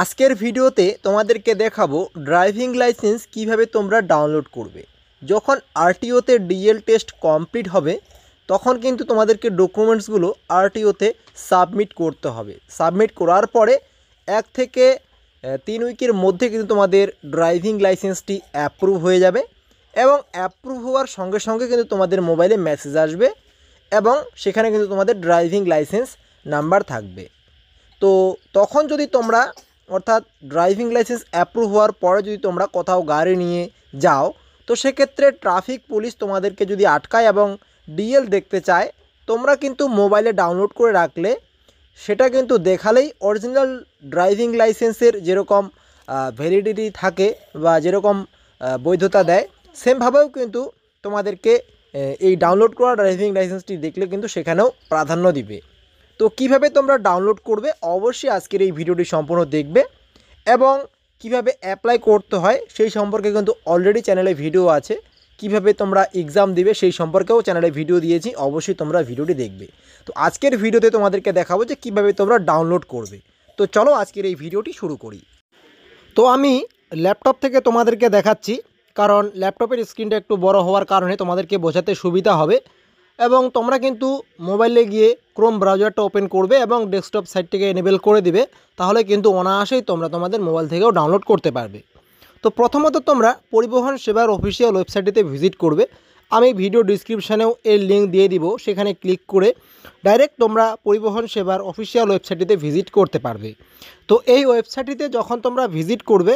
আজকের ভিডিওতে তোমাদেরকে দেখাবো ড্রাইভিং লাইসেন্স কিভাবে তোমরা ডাউনলোড করবে। যখন আরটিওতে ডিএল টেস্ট কমপ্লিট হবে তখন কিন্তু তোমাদেরকে ডকুমেন্টসগুলো আরটিওতে সাবমিট করতে হবে। সাবমিট করার পরে 1 থেকে 3 উইকের মধ্যে কিন্তু তোমাদের ড্রাইভিং লাইসেন্সটি অ্যাপ্রুভ হয়ে যাবে এবং অ্যাপ্রুভ হওয়ার সঙ্গে সঙ্গে কিন্তু তোমাদের মোবাইলে মেসেজ আসবে এবং সেখানে কিন্তু তোমাদের ড্রাইভিং লাইসেন্স নাম্বার থাকবে। তো তখন যদি তোমরা অর্থাৎ ড্রাইভিং লাইসেন্স অ্যাপ্রুভ হওয়ার পরে যদি তোমরা কোথাও গাড়ি নিয়ে যাও তো সেক্ষেত্রে ট্রাফিক পুলিশ তোমাদেরকে যদি আটকায় এবং ডিএল দেখতে চায়, তোমরা কিন্তু মোবাইলে ডাউনলোড করে রাখলে সেটা কিন্তু দেখালেই অরিজিনাল ড্রাইভিং লাইসেন্সের যেরকম ভ্যালিডিটি থাকে বা যেরকম বৈধতা দেয় সেমভাবেও কিন্তু তোমাদেরকে এই ডাউনলোড করা ড্রাইভিং লাইসেন্সটি দেখলে কিন্তু সেখানেও প্রাধান্য দিবে। তো কিভাবে তোমরা ডাউনলোড করবে অবশ্যই আজকের এই ভিডিওটি সম্পূর্ণ দেখবে এবং কিভাবে অ্যাপ্লাই করতে হয় সেই সম্পর্কে কিন্তু অলরেডি চ্যানেলে ভিডিও আছে। কিভাবে তোমরা এক্সাম দিবে সেই সম্পর্কেও চ্যানেলে ভিডিও দিয়েছি, অবশ্যই তোমরা ভিডিওটি দেখবে। তো আজকের ভিডিওতে তোমাদেরকে দেখাবো যে কিভাবে তোমরা ডাউনলোড করবে। তো চলো আজকের এই ভিডিওটি শুরু করি। তো আমি ল্যাপটপ থেকে তোমাদেরকে দেখাচ্ছি, কারণ ল্যাপটপের স্ক্রিনটা একটু বড় হওয়ার কারণে তোমাদেরকে বোঝাতে সুবিধা হবে। এবং তোমরা কিন্তু মোবাইলে গিয়ে ক্রোম ব্রাউজারটা ওপেন করবে এবং ডেস্কটপ সাইটটিকে এনেবেল করে দিবে, তাহলে কিন্তু অনায়াসেই তোমরা তোমাদের মোবাইল থেকেও ডাউনলোড করতে পারবে। তো প্রথমত তোমরা পরিবহন সেবার অফিসিয়াল ওয়েবসাইটটিতে ভিজিট করবে। আমি ভিডিও ডিসক্রিপশানেও এর লিঙ্ক দিয়ে দিব, সেখানে ক্লিক করে ডাইরেক্ট তোমরা পরিবহন সেবার অফিসিয়াল ওয়েবসাইটটিতে ভিজিট করতে পারবে। তো এই ওয়েবসাইটটিতে যখন তোমরা ভিজিট করবে,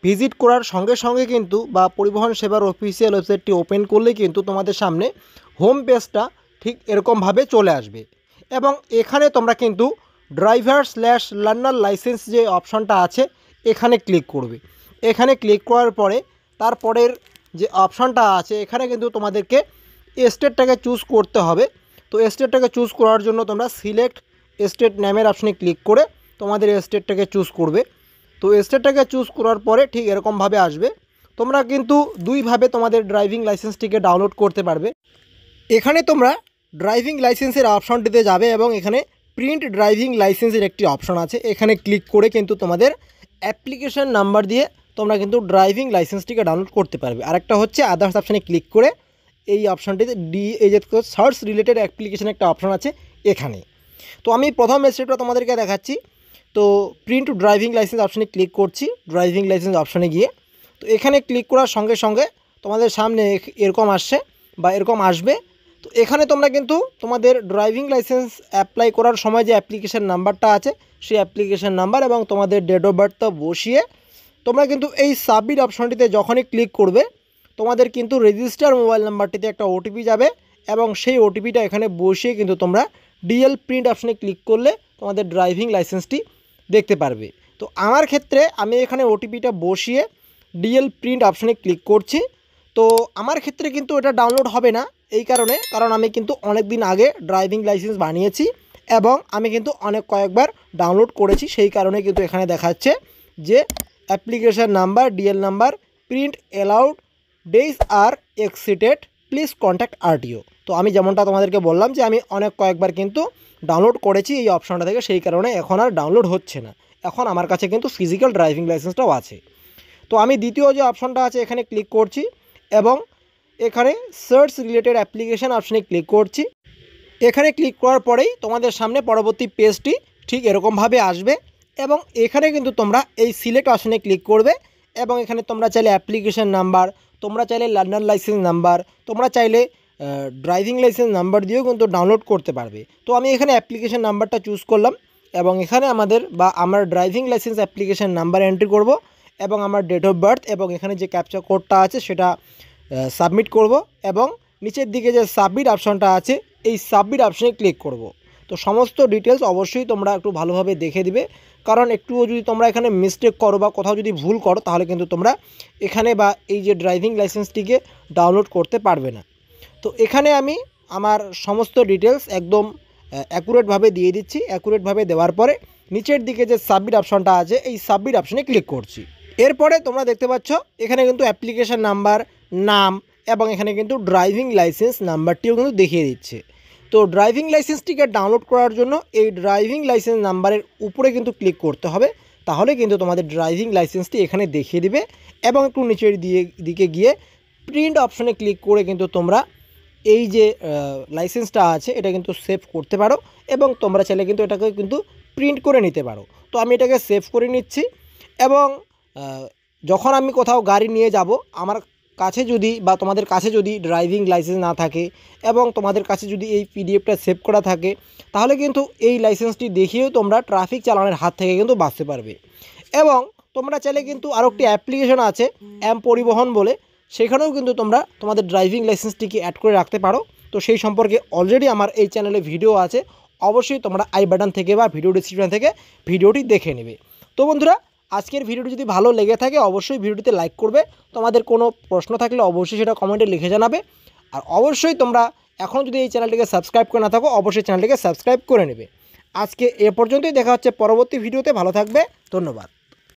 ভিজিট করার সঙ্গে সঙ্গে কিন্তু বা পরিবহন সেবার অফিসিয়াল ওয়েবসাইটটি ওপেন করলে কিন্তু তোমাদের সামনে হোম পেজটা ঠিক এরকমভাবে চলে আসবে এবং এখানে তোমরা কিন্তু ড্রাইভার/লার্নার লাইসেন্স যে অপশনটা আছে এখানে ক্লিক করবে। এখানে ক্লিক করার পরে তারপরের যে অপশনটা আছে এখানে কিন্তু তোমাদেরকে স্টেটটাকে চুজ করতে হবে। তো স্টেটটাকে চুজ করার জন্য তোমরা সিলেক্ট স্টেট নামের অপশনে ক্লিক করে তোমাদের স্টেটটাকে চুজ করবে। তো স্টেটটাকে চুজ করার পরে ঠিক এরকমভাবে আসবে। তোমরা কিন্তু দুইভাবে তোমাদের ড্রাইভিং লাইসেন্সটিকে ডাউনলোড করতে পারবে। এখানে তোমরা ড্রাইভিং লাইসেন্সের অপশনটিতে যাবে এবং এখানে প্রিন্ট ড্রাইভিং লাইসেন্সের একটি অপশন আছে, এখানে ক্লিক করে কিন্তু তোমাদের অ্যাপ্লিকেশন নাম্বার দিয়ে তোমরা কিন্তু ড্রাইভিং লাইসেন্সটিকে ডাউনলোড করতে পারবে। আরেকটা হচ্ছে আদার্স অপশানে ক্লিক করে এই অপশানটিতে এই যে সার্চ রিলেটেড অ্যাপ্লিকেশন একটা অপশন আছে এখানে। তো আমি প্রথম স্টেপটা তোমাদেরকে দেখাচ্ছি। তো প্রিন্ট ড্রাইভিং লাইসেন্স অপশানে ক্লিক করছি, ড্রাইভিং লাইসেন্স অপশানে গিয়ে তো এখানে ক্লিক করার সঙ্গে সঙ্গে তোমাদের সামনে এরকম আসছে বা এরকম আসবে। তো এখানে তোমরা কিন্তু তোমাদের ড্রাইভিং লাইসেন্স অ্যাপ্লাই করার সময় যে অ্যাপ্লিকেশন নাম্বারটা আছে সেই অ্যাপ্লিকেশন নাম্বার এবং তোমাদের ডেট অফ বার্থটা বসিয়ে তোমরা কিন্তু এই সাবমিট অপশনটিতে যখনই ক্লিক করবে তোমাদের কিন্তু রেজিস্টার মোবাইল নাম্বারটিতে একটা ওটিপি যাবে এবং সেই ওটিপিটা এখানে বসিয়ে কিন্তু তোমরা ডিএল প্রিন্ট অপশনে ক্লিক করলে তোমাদের ড্রাইভিং লাইসেন্সটি দেখতে পারবে। তো আমার ক্ষেত্রে আমি এখানে ওটিপিটা বসিয়ে ডিএল প্রিন্ট অপশনে ক্লিক করছি। তো আমার ক্ষেত্রে কিন্তু এটা ডাউনলোড হবে না, এই কারণ আমি কিন্তু অনেক দিন আগে ড্রাইভিং লাইসেন্স বানিয়েছি এবং আমি কিন্তু কয়েকবার ডাউনলোড করেছি, সেই কারণে কিন্তু এখানে দেখাচ্ছে যে application number DL number print allowed days are exceeded please contact RTO. তো আমি যেমনটা তোমাদেরকে বললাম যে আমি কয়েকবার কিন্তু ডাউনলোড করেছি এই অপশনটা থেকে, সেই কারণে এখন আর ডাউনলোড হচ্ছে না। এখন আমার কাছে কিন্তু ফিজিক্যাল ড্রাইভিং লাইসেন্সটাও আছে। তো আমি দ্বিতীয় যে অপশনটা আছে এখানে ক্লিক করছি এবং এখানে সার্চ রিলেটেড অ্যাপ্লিকেশান অপশানে ক্লিক করছি। এখানে ক্লিক করার পরেই তোমাদের সামনে পরবর্তী পেজটি ঠিক এরকমভাবে আসবে এবং এখানে কিন্তু তোমরা এই সিলেক্ট অপশানে ক্লিক করবে এবং এখানে তোমরা চাইলে অ্যাপ্লিকেশান নাম্বার, তোমরা চাইলে লার্নার লাইসেন্স নাম্বার, তোমরা চাইলে ড্রাইভিং লাইসেন্স নাম্বার দিয়েও কিন্তু ডাউনলোড করতে পারবে। তো আমি এখানে অ্যাপ্লিকেশান নাম্বারটা চুজ করলাম এবং এখানে আমার driving licence application number entry করব এবং আমার ডেট অফ বার্থ এবং এখানে যে ক্যাপচা কোডটা আছে সেটা সাবমিট করব এবং নিচের দিকে যে সাবমিট অপশনটা আছে এই সাবমিট অপশনে ক্লিক করব। তো সমস্ত ডিটেলস অবশ্যই তোমরা একটু ভালোভাবে দেখে দিবে, কারণ একটুও যদি তোমরা এখানে মিস্টেক করো বা কোথাও যদি ভুল করো তাহলে কিন্তু তোমরা এখানে বা এই যে ড্রাইভিং লাইসেন্সটিকে ডাউনলোড করতে পারবে না। তো এখানে আমি আমার সমস্ত ডিটেলস একদম অ্যাকুরেটভাবে দিয়ে দিচ্ছি। অ্যাকুরেটভাবে দেওয়ার পরে নিচের দিকে যে সাবমিট অপশনটা আছে এই সাবমিট অপশনে ক্লিক করছি। এরপরে তোমরা দেখতে পাচ্ছ এখানে কিন্তু অ্যাপ্লিকেশান নাম্বার, নাম এবং এখানে কিন্তু ড্রাইভিং লাইসেন্স নাম্বারটিও কিন্তু দেখিয়ে দিচ্ছে। তো ড্রাইভিং লাইসেন্সটিকে ডাউনলোড করার জন্য এই ড্রাইভিং লাইসেন্স নাম্বারের উপরে কিন্তু ক্লিক করতে হবে। তাহলে কিন্তু তোমাদের ড্রাইভিং লাইসেন্সটি এখানে দেখিয়ে দিবে এবং একটু নিচের দিকে গিয়ে প্রিন্ট অপশনে ক্লিক করে কিন্তু তোমরা এই যে লাইসেন্সটা আছে এটা কিন্তু সেভ করতে পারো এবং তোমরা চাইলে কিন্তু এটাকে কিন্তু প্রিন্ট করে নিতে পারো। তো আমি এটাকে সেভ করে নিচ্ছি এবং যখন আমি কোথাও গাড়ি নিয়ে যাব আমার কাছে যদি বা তোমাদের কাছে যদি ড্রাইভিং লাইসেন্স না থাকে এবং তোমাদের কাছে যদি এই পিডিএফটা সেভ করা থাকে তাহলে কিন্তু এই লাইসেন্সটি দেখিয়েও তোমরা ট্রাফিক চালানের হাত থেকে কিন্তু বাঁচতে পারবে। এবং তোমরা চাইলে কিন্তু আরও একটি অ্যাপ্লিকেশন আছে এম পরিবহন বলে, সেখানেও কিন্তু তোমরা তোমাদের ড্রাইভিং লাইসেন্সটিকে অ্যাড করে রাখতে পারো। তো সেই সম্পর্কে অলরেডি আমার এই চ্যানেলে ভিডিও আছে, অবশ্যই তোমরা আই বাটন থেকে বা ভিডিও ডিসক্রিপশন থেকে ভিডিওটি দেখে নেবে। তো বন্ধুরা, আজকের ভিডিওটি যদি ভালো লেগে থাকে অবশ্যই ভিডিওটিতে লাইক করবে। তোমাদের কোনো প্রশ্ন থাকলে অবশ্যই সেটা কমেন্টে লিখে জানাবে। আর অবশ্যই তোমরা এখন যদি এই চ্যানেলটিকে সাবস্ক্রাইব করে না থাকো অবশ্যই চ্যানেলটিকে সাবস্ক্রাইব করে নেবে। আজকে এ পর্যন্তই, দেখা হচ্ছে পরবর্তী ভিডিওতে। ভালো থাকবে, ধন্যবাদ।